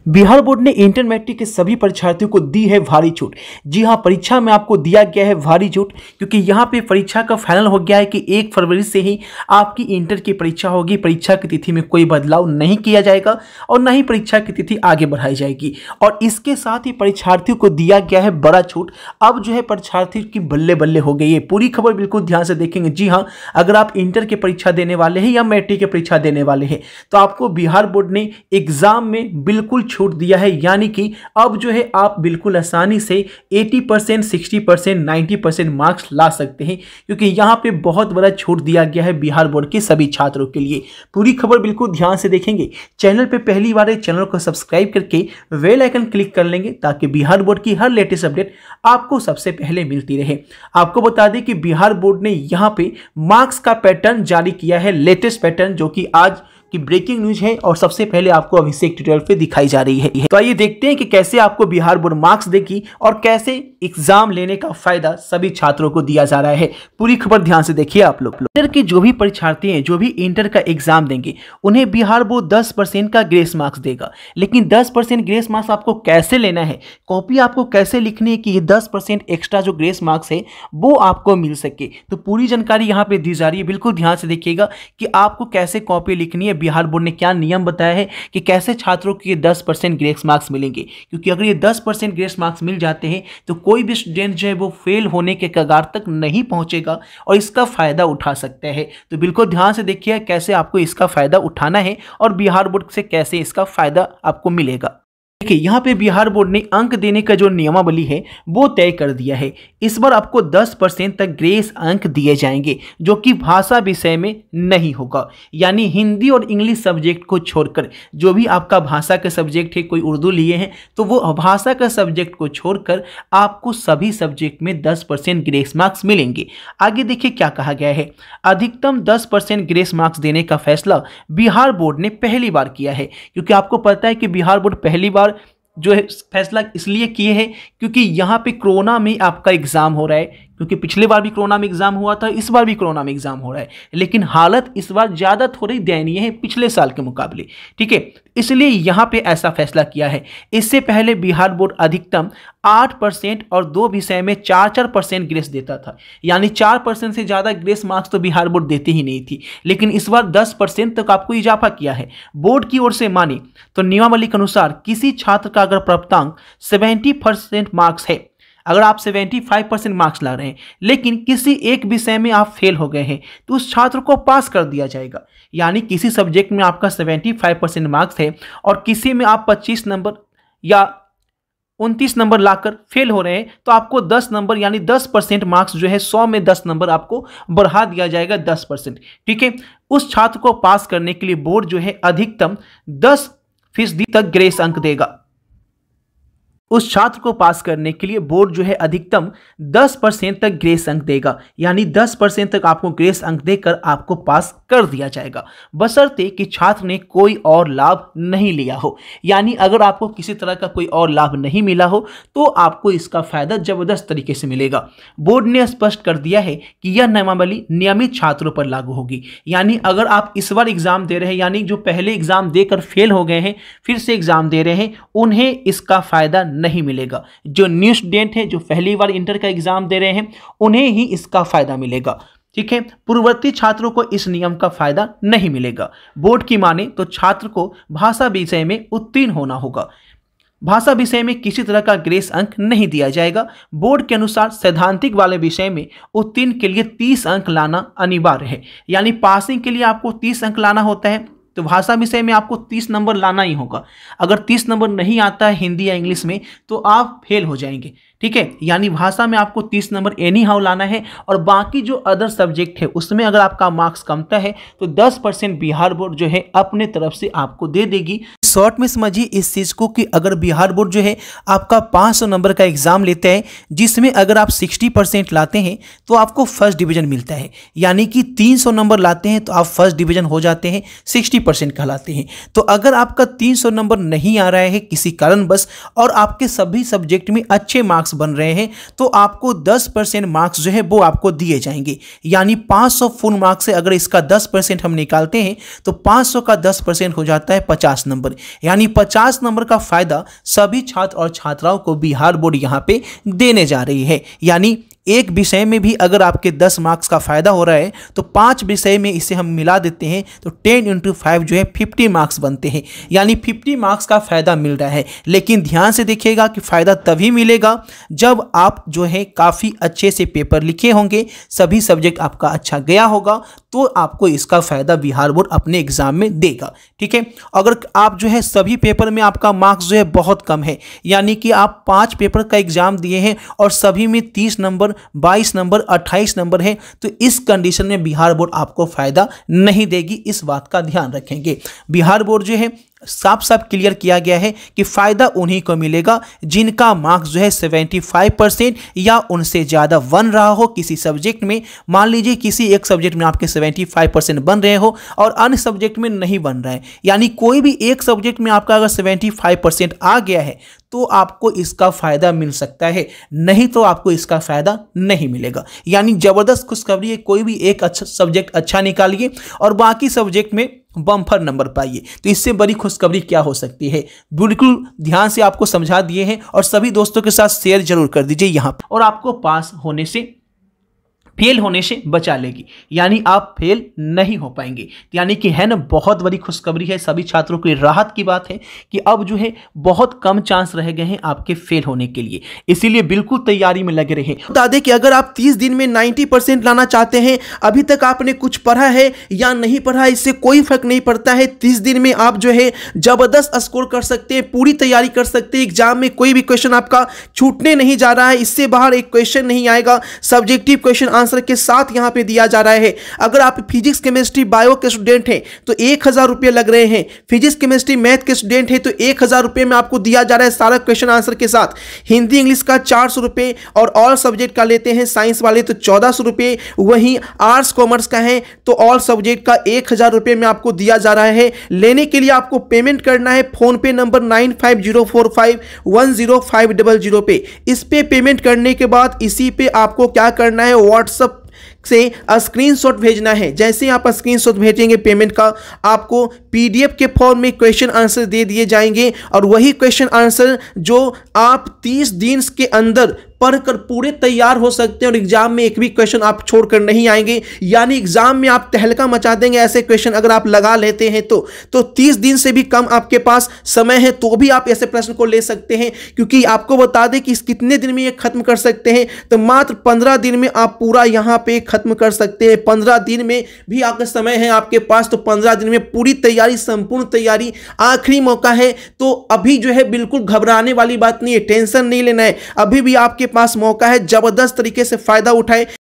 Bihar board ने inter matric के सभी परीक्षार्थियों को दी है भारी छूट। जी हां, परीक्षा में आपको दिया गया है भारी छूट, क्योंकि यहां पे परीक्षा का फाइनल हो गया है कि 1 फरवरी से ही आपकी इंटर की परीक्षा होगी। परीक्षा की तिथि में कोई बदलाव नहीं किया जाएगा और न ही परीक्षा की तिथि आगे बढ़ाई जाएगी। और इसके साथ ही परीक्षार्थियों को दिया गया है बड़ा छूट। अब जो है परीक्षार्थी की बल्ले बल्ले हो गई है। पूरी खबर बिल्कुल ध्यान से देखेंगे। जी हाँ, अगर आप इंटर की परीक्षा देने वाले हैं या मैट्रिक की परीक्षा देने वाले हैं तो आपको बिहार बोर्ड ने एग्जाम में बिल्कुल छूट दिया है। यानी कि अब जो है आप बिल्कुल आसानी से 80%, 60%, 90% मार्क्स ला सकते हैं, क्योंकि यहां पे बहुत बड़ा छूट दिया गया है बिहार बोर्ड के सभी छात्रों के लिए। पूरी खबर बिल्कुल ध्यान से देखेंगे। चैनल पे पहली बार है, चैनल को सब्सक्राइब करके बेल आइकन क्लिक कर लेंगे ताकि बिहार बोर्ड की हर लेटेस्ट अपडेट आपको सबसे पहले मिलती रहे। आपको बता दें कि बिहार बोर्ड ने यहां पे मार्क्स का पैटर्न जारी किया है, लेटेस्ट पैटर्न, जो कि आज की ब्रेकिंग न्यूज है और सबसे पहले आपको अभिषेक ट्यूटोरियल पे दिखाई जा रही है। तो आइए देखते हैं कि कैसे आपको बिहार बोर्ड मार्क्स देगी और कैसे एग्जाम लेने का फायदा सभी छात्रों को दिया जा रहा है। पूरी खबर ध्यान से देखिए आप लोग। इंटर के जो भी परीक्षार्थी हैं, जो भी इंटर का एग्जाम देंगे, उन्हें बिहार बोर्ड 10% का ग्रेस मार्क्स देगा। लेकिन 10% ग्रेस मार्क्स आपको कैसे लेना है, कॉपी आपको कैसे लिखनी है कि ये 10% एक्स्ट्रा जो ग्रेस मार्क्स है वो आपको मिल सके, तो पूरी जानकारी यहाँ पे दी जा रही है। बिल्कुल ध्यान से देखिएगा कि आपको कैसे कॉपी लिखनी है। बिहार बोर्ड ने क्या नियम बताया है कि कैसे छात्रों को ये 10% ग्रेस मार्क्स मिलेंगे, क्योंकि अगर ये 10% ग्रेस मार्क्स मिल जाते हैं तो कोई भी स्टूडेंट जो है वो फेल होने के कगार तक नहीं पहुंचेगा और इसका फायदा उठा सकता है। तो बिल्कुल ध्यान से देखिए कैसे आपको इसका फायदा उठाना है और बिहार बोर्ड से कैसे इसका फायदा आपको मिलेगा। देखिए, यहाँ पे बिहार बोर्ड ने अंक देने का जो नियमावली है वो तय कर दिया है। इस बार आपको 10% तक ग्रेस अंक दिए जाएंगे, जो कि भाषा विषय में नहीं होगा। यानी हिंदी और इंग्लिश सब्जेक्ट को छोड़कर जो भी आपका भाषा का सब्जेक्ट है, कोई उर्दू लिए हैं तो वो भाषा का सब्जेक्ट को छोड़कर आपको सभी सब्जेक्ट में 10% ग्रेस मार्क्स मिलेंगे। आगे देखिए क्या कहा गया है। अधिकतम 10% ग्रेस मार्क्स देने का फैसला बिहार बोर्ड ने पहली बार किया है, क्योंकि आपको पता है कि बिहार बोर्ड पहली बार जो है फैसला इसलिए किए हैं क्योंकि यहाँ पे कोरोना में आपका एग्जाम हो रहा है, क्योंकि पिछले बार भी कोरोना में एग्जाम हुआ था, इस बार भी कोरोना में एग्जाम हो रहा है, लेकिन हालत इस बार ज़्यादा थोड़ी दयनीय है पिछले साल के मुकाबले। ठीक है, इसलिए यहाँ पे ऐसा फैसला किया है। इससे पहले बिहार बोर्ड अधिकतम 8% और 2 विषय में 4% ग्रेस देता था। यानी 4% से ज़्यादा ग्रेस मार्क्स तो बिहार बोर्ड देती ही नहीं थी, लेकिन इस बार 10% तक आपको इजाफा किया है। बोर्ड की ओर से माने तो नियमावली के अनुसार किसी छात्र का अगर प्राप्तांक 70% मार्क्स है, अगर आप 75% मार्क्स ला रहे हैं लेकिन किसी एक विषय में आप फेल हो गए हैं तो उस छात्र को पास कर दिया जाएगा। यानी किसी सब्जेक्ट में आपका 75% मार्क्स है और किसी में आप 25 नंबर या 29 नंबर लाकर फेल हो रहे हैं तो आपको 10 नंबर यानी 10% मार्क्स जो है 100 में 10 नंबर आपको बढ़ा दिया जाएगा, 10%। ठीक है, उस छात्र को पास करने के लिए बोर्ड जो है अधिकतम 10% तक ग्रेस अंक देगा। उस छात्र को पास करने के लिए बोर्ड जो है अधिकतम 10% तक ग्रेस अंक देगा। यानी 10% तक आपको ग्रेस अंक देकर आपको पास कर दिया जाएगा, बशर्ते कि छात्र ने कोई और लाभ नहीं लिया हो। यानी अगर आपको किसी तरह का कोई और लाभ नहीं मिला हो तो आपको इसका फायदा जबरदस्त तरीके से मिलेगा। बोर्ड ने स्पष्ट कर दिया है कि यह नियमावली नियमित छात्रों पर लागू होगी। यानी अगर आप इस बार एग्जाम दे रहे हैं, यानी जो पहले एग्जाम देकर फेल हो गए हैं फिर से एग्जाम दे रहे हैं, उन्हें इसका फायदा नहीं मिलेगा। जो न्यू स्टूडेंट है, जो पहली बार इंटर का एग्जाम दे रहे हैं, उन्हें ही इसका फायदा मिलेगा। ठीक है, पूर्ववर्ती छात्रों को इस नियम का फायदा नहीं मिलेगा। बोर्ड की माने तो छात्र को भाषा विषय में उत्तीर्ण होना होगा। भाषा विषय में किसी तरह का ग्रेस अंक नहीं दिया जाएगा। बोर्ड के अनुसार सैद्धांतिक वाले विषय में उत्तीर्ण के लिए 30 अंक लाना अनिवार्य है। यानी पासिंग के लिए आपको 30 अंक लाना होता है, तो भाषा विषय में आपको 30 नंबर लाना ही होगा। अगर 30 नंबर नहीं आता है हिंदी या इंग्लिश में तो आप फेल हो जाएंगे। ठीक है, यानी भाषा में आपको 30 नंबर एनी हाउ लाना है और बाकी जो अदर सब्जेक्ट है उसमें अगर आपका मार्क्स कमता है तो 10% बिहार बोर्ड जो है अपने तरफ से आपको दे देगी। शॉर्ट में समझिए इस चीज़ को कि अगर बिहार बोर्ड जो है आपका 500 नंबर का एग्जाम लेता है, जिसमें अगर आप 60% लाते हैं तो आपको फर्स्ट डिवीजन मिलता है। यानी कि 300 नंबर लाते हैं तो आप फर्स्ट डिवीजन हो जाते हैं, 60% कहलाते हैं। तो अगर आपका 300 नंबर नहीं आ रहा है किसी कारणवश और आपके सभी सब्जेक्ट में अच्छे मार्क्स मार्क्स बन रहे हैं तो आपको 10% मार्क्स जो है वो आपको दिए जाएंगे। यानी 500 फुल मार्क्स से अगर इसका 10% हम निकालते हैं तो 500 का 10% हो जाता है 50 नंबर। यानी 50 नंबर का फायदा सभी छात्र और छात्राओं को बिहार बोर्ड यहां पे देने जा रही है। यानी एक विषय में भी अगर आपके 10 मार्क्स का फायदा हो रहा है तो 5 विषय में इसे हम मिला देते हैं तो 10 × 5 जो है 50 मार्क्स बनते हैं। यानी 50 मार्क्स का फायदा मिल रहा है। लेकिन ध्यान से देखिएगा कि फायदा तभी मिलेगा जब आप जो है काफ़ी अच्छे से पेपर लिखे होंगे, सभी सब्जेक्ट आपका अच्छा गया होगा, तो आपको इसका फायदा बिहार बोर्ड अपने एग्जाम में देगा। ठीक है, अगर आप जो है सभी पेपर में आपका मार्क्स जो है बहुत कम है, यानी कि आप 5 पेपर का एग्जाम दिए हैं और सभी में 30 नंबर, 22 नंबर, 28 नंबर है, तो इस कंडीशन में बिहार बोर्ड आपको फायदा नहीं देगी। इस बात का ध्यान रखेंगे। बिहार बोर्ड जो है साफ साफ क्लियर किया गया है कि फायदा उन्हीं को मिलेगा जिनका मार्क्स जो है 75% या उनसे ज़्यादा बन रहा हो किसी सब्जेक्ट में। मान लीजिए किसी एक सब्जेक्ट में आपके 75% बन रहे हो और अन्य सब्जेक्ट में नहीं बन रहा है, यानी कोई भी एक सब्जेक्ट में आपका अगर 75% आ गया है तो आपको इसका फायदा मिल सकता है, नहीं तो आपको इसका फायदा नहीं मिलेगा। यानी जबरदस्त खुशखबरी है, कोई भी एक अच्छा सब्जेक्ट अच्छा निकालिए और बाकी सब्जेक्ट में बम्पर नंबर पाइए, तो इससे बड़ी खुशखबरी क्या हो सकती है। बिल्कुल ध्यान से आपको समझा दिए हैं और सभी दोस्तों के साथ शेयर जरूर कर दीजिए यहाँ पर, और आपको पास होने से, फेल होने से बचा लेगी। यानी आप फेल नहीं हो पाएंगे। यानी कि है ना, बहुत बड़ी खुशखबरी है, सभी छात्रों के लिए राहत की बात है कि अब जो है बहुत कम चांस रह गए हैं आपके फेल होने के लिए, इसीलिए बिल्कुल तैयारी में लगे रहे। बता दें कि अगर आप 30 दिन में 90% लाना चाहते हैं, अभी तक आपने कुछ पढ़ा है या नहीं पढ़ा, इससे कोई फर्क नहीं पड़ता है। 30 दिन में आप जो है जबरदस्त स्कोर कर सकते हैं, पूरी तैयारी कर सकते हैं। एग्जाम में कोई भी क्वेश्चन आपका छूटने नहीं जा रहा है, इससे बाहर एक क्वेश्चन नहीं आएगा। सब्जेक्टिव क्वेश्चन आंसर के साथ यहां पे दिया जा रहा है। अगर आप फिजिक्स, केमिस्ट्री, बायो के स्टूडेंट हैं तो 1000 रुपये लग रहे हैं। फिजिक्स, केमिस्ट्री, मैथ के स्टूडेंट हैं तो 1000 रुपये में आपको दिया जा रहा है सारा क्वेश्चन आंसर के साथ। हिंदी, इंग्लिश का 400 रुपये और ऑल सब्जेक्ट का लेते हैं साइंस वाले तो 1400 रुपये। वहीं आर्ट्स कॉमर्स का है तो ऑल सब्जेक्ट का 1000 रुपये में आपको दिया जा रहा है। लेने के लिए आपको पेमेंट करना है फोन पे नंबर 9504510500 पे। इस पे पेमेंट करने के बाद इसी पे आपको क्या करना है, व्हाट्सएप से स्क्रीनशॉट भेजना है। जैसे आप स्क्रीनशॉट भेजेंगे पेमेंट का, आपको पीडीएफ के फॉर्म में क्वेश्चन आंसर दे दिए जाएंगे और वही क्वेश्चन आंसर जो आप 30 दिन के अंदर पढ़कर पूरे तैयार हो सकते हैं और एग्जाम में एक भी क्वेश्चन आप छोड़कर नहीं आएंगे। यानी एग्जाम में आप तहलका मचा देंगे ऐसे क्वेश्चन अगर आप लगा लेते हैं तो 30 दिन से भी कम आपके पास समय है तो भी आप ऐसे प्रश्न को ले सकते हैं। क्योंकि आपको बता दें कि कितने दिन में ये खत्म कर सकते हैं, तो मात्र 15 दिन में आप पूरा यहां पे खत्म कर सकते हैं। 15 दिन में भी आपका समय है आपके पास, तो 15 दिन में पूरी तैयारी, संपूर्ण तैयारी, आखिरी मौका है। तो अभी जो है बिल्कुल घबराने वाली बात नहीं है, टेंशन नहीं लेना है। अभी भी आपके पास मौका है, जबरदस्त तरीके से फायदा उठाएं।